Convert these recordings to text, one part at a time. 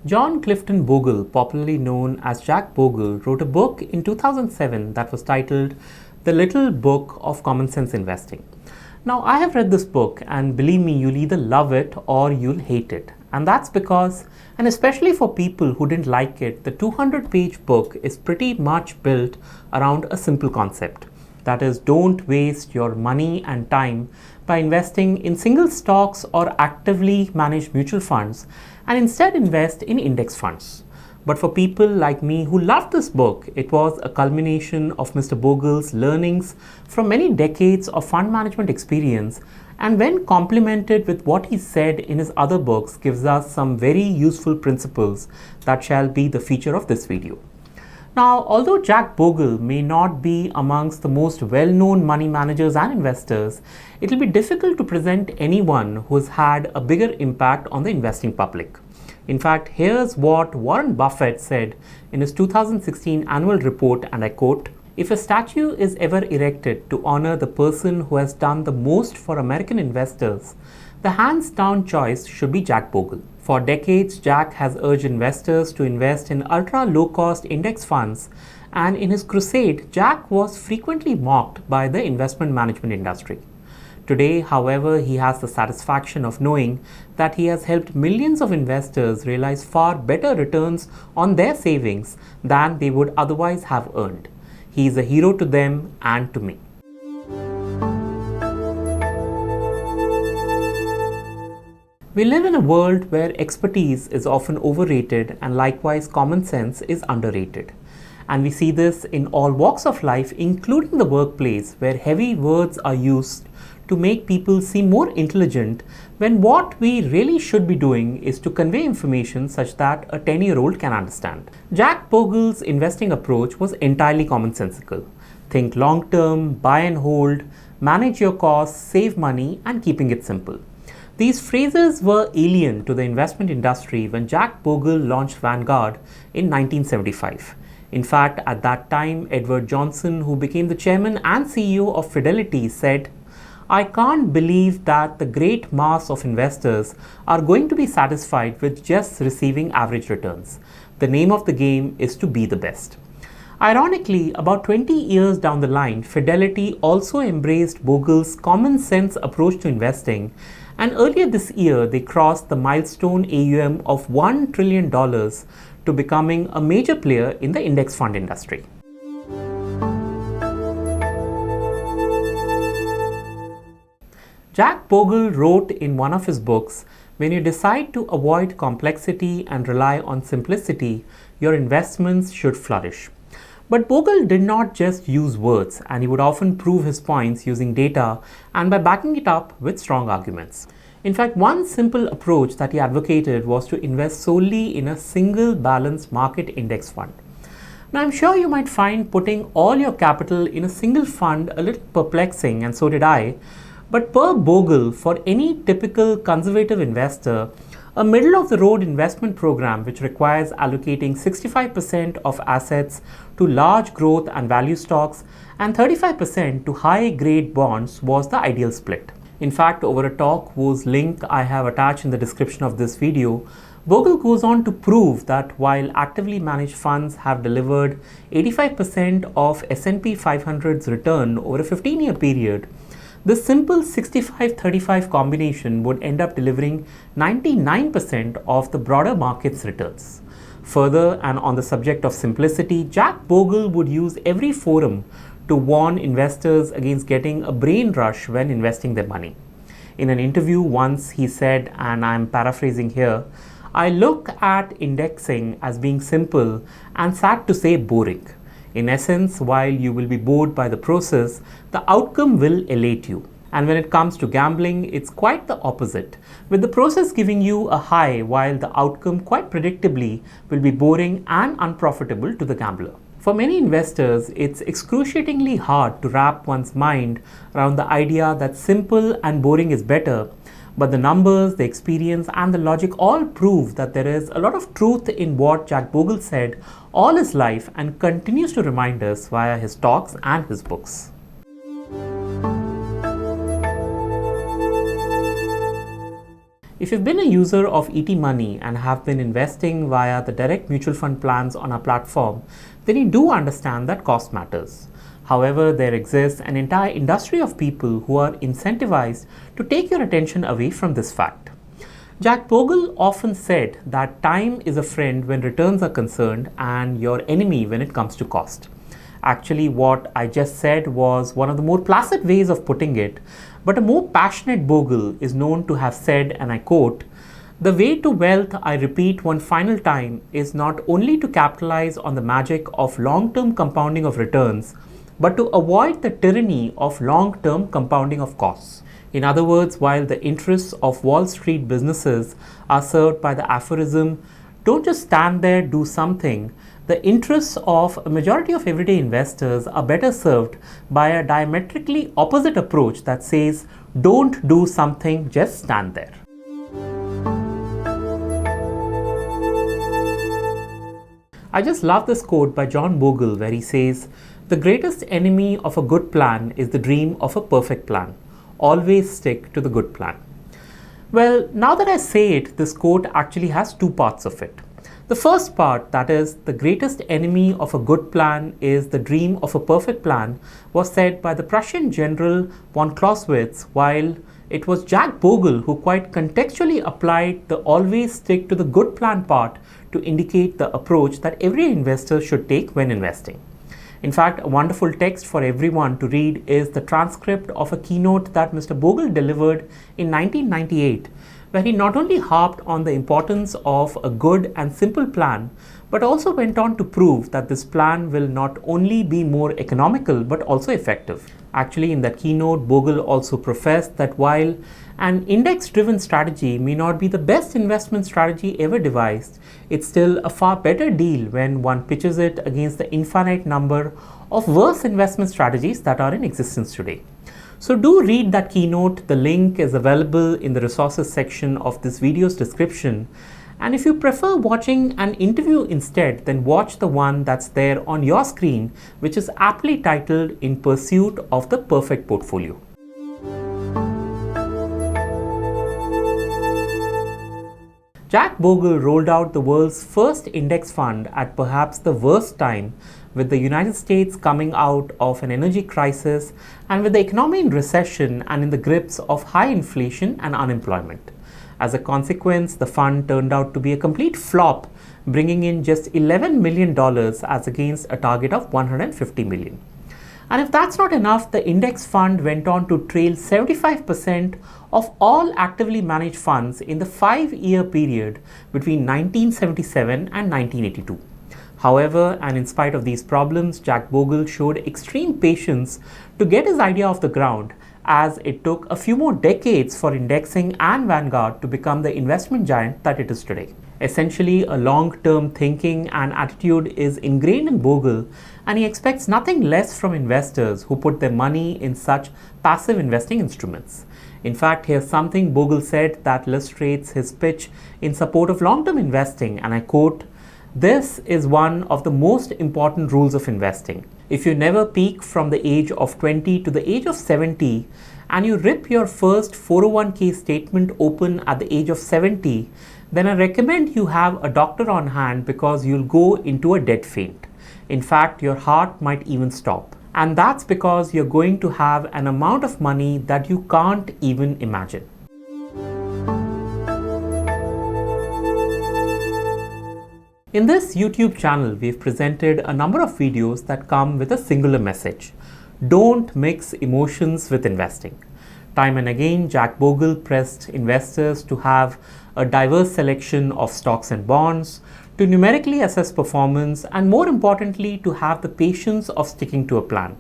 John Clifton Bogle, popularly known as Jack Bogle, wrote a book in 2007 that was titled The Little Book of Common Sense Investing. Now, I have read this book, and believe me, you'll either love it or you'll hate it. And that's because, and especially for people who didn't like it, the 200-page book is pretty much built around a simple concept. That is, don't waste your money and time by investing in single stocks or actively managed mutual funds, and instead invest in index funds. But for people like me who loved this book, it was a culmination of Mr. Bogle's learnings from many decades of fund management experience, and when complemented with what he said in his other books, gives us some very useful principles that shall be the feature of this video. Now, although Jack Bogle may not be amongst the most well-known money managers and investors, it will be difficult to present anyone who has had a bigger impact on the investing public. In fact, here's what Warren Buffett said in his 2016 annual report, and I quote, "If a statue is ever erected to honor the person who has done the most for American investors, the hands-down choice should be Jack Bogle. For decades, Jack has urged investors to invest in ultra-low-cost index funds, and in his crusade, Jack was frequently mocked by the investment management industry. Today, however, he has the satisfaction of knowing that he has helped millions of investors realize far better returns on their savings than they would otherwise have earned. He is a hero to them and to me." We live in a world where expertise is often overrated and likewise common sense is underrated. And we see this in all walks of life, including the workplace, where heavy words are used to make people seem more intelligent when what we really should be doing is to convey information such that a 10-year-old can understand. Jack Bogle's investing approach was entirely commonsensical. Think long-term, buy and hold, manage your costs, save money, and keeping it simple. These phrases were alien to the investment industry when Jack Bogle launched Vanguard in 1975. In fact, at that time, Edward Johnson, who became the chairman and CEO of Fidelity, said, "I can't believe that the great mass of investors are going to be satisfied with just receiving average returns. The name of the game is to be the best." Ironically, about 20 years down the line, Fidelity also embraced Bogle's common sense approach to investing, and earlier this year they crossed the milestone AUM of $1 trillion to becoming a major player in the index fund industry. Jack Bogle wrote in one of his books, "When you decide to avoid complexity and rely on simplicity, your investments should flourish." But Bogle did not just use words, and he would often prove his points using data and by backing it up with strong arguments. In fact, one simple approach that he advocated was to invest solely in a single balanced market index fund. Now, I'm sure you might find putting all your capital in a single fund a little perplexing, and so did I. But per Bogle, for any typical conservative investor, a middle-of-the-road investment program which requires allocating 65% of assets to large growth and value stocks and 35% to high-grade bonds was the ideal split. In fact, over a talk whose link I have attached in the description of this video, Bogle goes on to prove that while actively managed funds have delivered 85% of S&P 500's return over a 15-year period, this simple 65-35 combination would end up delivering 99% of the broader market's returns. Further, and on the subject of simplicity, Jack Bogle would use every forum to warn investors against getting a brain rush when investing their money. In an interview once he said, and I'm paraphrasing here, "I look at indexing as being simple and sad to say boring. In essence, while you will be bored by the process, the outcome will elate you. And when it comes to gambling, it's quite the opposite, with the process giving you a high while the outcome quite predictably will be boring and unprofitable to the gambler." For many investors, it's excruciatingly hard to wrap one's mind around the idea that simple and boring is better, but the numbers, the experience, and the logic all prove that there is a lot of truth in what Jack Bogle said all his life and continues to remind us via his talks and his books. If you've been a user of ET Money and have been investing via the direct mutual fund plans on our platform, then you do understand that cost matters. However, there exists an entire industry of people who are incentivized to take your attention away from this fact. Jack Bogle often said that time is a friend when returns are concerned and your enemy when it comes to cost. Actually, what I just said was one of the more placid ways of putting it, but a more passionate Bogle is known to have said, and I quote, "The way to wealth, I repeat one final time, is not only to capitalize on the magic of long-term compounding of returns, but to avoid the tyranny of long-term compounding of costs." In other words, while the interests of Wall Street businesses are served by the aphorism, "Don't just stand there, do something," the interests of a majority of everyday investors are better served by a diametrically opposite approach that says, "Don't do something, just stand there." I just love this quote by John Bogle where he says, "The greatest enemy of a good plan is the dream of a perfect plan. Always stick to the good plan." Well, now that I say it, this quote actually has two parts of it. The first part, that is, the greatest enemy of a good plan is the dream of a perfect plan, was said by the Prussian general von Clausewitz, while it was Jack Bogle who quite contextually applied the always stick to the good plan part to indicate the approach that every investor should take when investing. In fact, a wonderful text for everyone to read is the transcript of a keynote that Mr. Bogle delivered in 1998, where he not only harped on the importance of a good and simple plan, but also went on to prove that this plan will not only be more economical but also effective. Actually, in that keynote, Bogle also professed that while an index-driven strategy may not be the best investment strategy ever devised, it's still a far better deal when one pitches it against the infinite number of worse investment strategies that are in existence today. So do read that keynote. The link is available in the resources section of this video's description. And if you prefer watching an interview instead, then watch the one that's there on your screen, which is aptly titled "In Pursuit of the Perfect Portfolio." Jack Bogle rolled out the world's first index fund at perhaps the worst time, with the United States coming out of an energy crisis and with the economy in recession and in the grips of high inflation and unemployment. As a consequence, the fund turned out to be a complete flop, bringing in just $11 million as against a target of $150 million. And if that's not enough, the index fund went on to trail 75% of all actively managed funds in the 5-year period between 1977 and 1982. However, and in spite of these problems, Jack Bogle showed extreme patience to get his idea off the ground, as it took a few more decades for indexing and Vanguard to become the investment giant that it is today. Essentially, a long-term thinking and attitude is ingrained in Bogle, and he expects nothing less from investors who put their money in such passive investing instruments. In fact, here's something Bogle said that illustrates his pitch in support of long-term investing, and I quote, "This is one of the most important rules of investing. If you never peak from the age of 20 to the age of 70, and you rip your first 401k statement open at the age of 70, then I recommend you have a doctor on hand because you'll go into a dead faint. In fact, your heart might even stop. And that's because you're going to have an amount of money that you can't even imagine." In this YouTube channel, we've presented a number of videos that come with a singular message: don't mix emotions with investing. Time and again, Jack Bogle pressed investors to have a diverse selection of stocks and bonds, to numerically assess performance, and more importantly, to have the patience of sticking to a plan.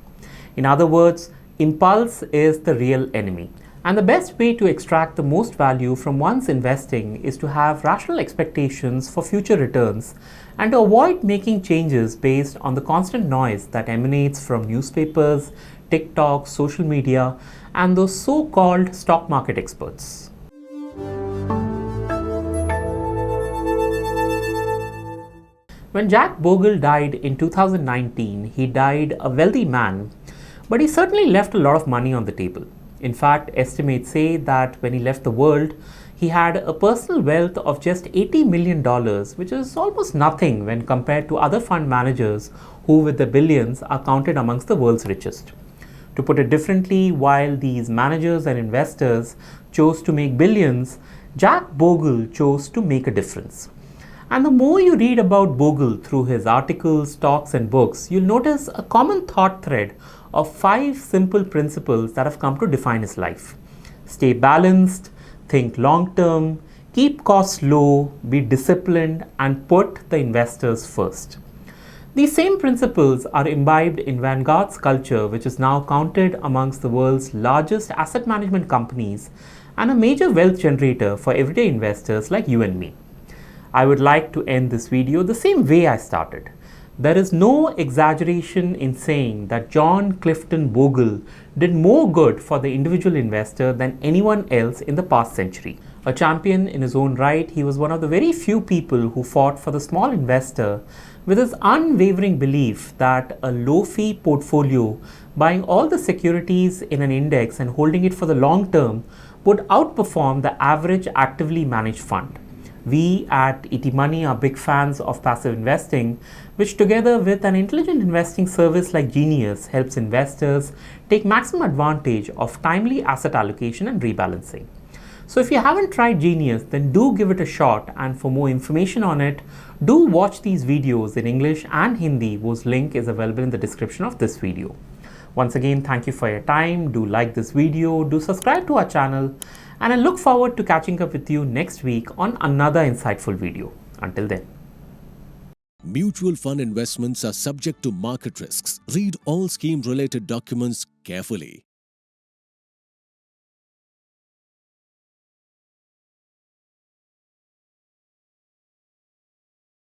In other words, impulse is the real enemy. And the best way to extract the most value from one's investing is to have rational expectations for future returns and to avoid making changes based on the constant noise that emanates from newspapers, TikTok, social media, and those so-called stock market experts. When Jack Bogle died in 2019, he died a wealthy man, but he certainly left a lot of money on the table. In fact, estimates say that when he left the world, He had a personal wealth of just $80 million, which is almost nothing when compared to other fund managers who, with the billions, are counted amongst the world's richest. To put it differently, while these managers and investors chose to make billions, Jack Bogle chose to make a difference. And the more you read about Bogle through his articles, talks, and books, you'll notice a common thought thread of 5 simple principles that have come to define his life. Stay balanced, think long term, keep costs low, be disciplined, and put the investors first. These same principles are imbibed in Vanguard's culture, which is now counted amongst the world's largest asset management companies and a major wealth generator for everyday investors like you and me. I would like to end this video the same way I started. There is no exaggeration in saying that John Clifton Bogle did more good for the individual investor than anyone else in the past century. A champion in his own right, he was one of the very few people who fought for the small investor with his unwavering belief that a low-fee portfolio, buying all the securities in an index and holding it for the long term, would outperform the average actively managed fund. We at ET Money are big fans of passive investing, which together with an intelligent investing service like Genius helps investors take maximum advantage of timely asset allocation and rebalancing. So if you haven't tried Genius, then do give it a shot, and for more information on it, do watch these videos in English and Hindi, whose link is available in the description of this video. Once again, thank you for your time. Do like this video, do subscribe to our channel, and I look forward to catching up with you next week on another insightful video. Until then. Mutual fund investments are subject to market risks. Read all scheme-related documents carefully.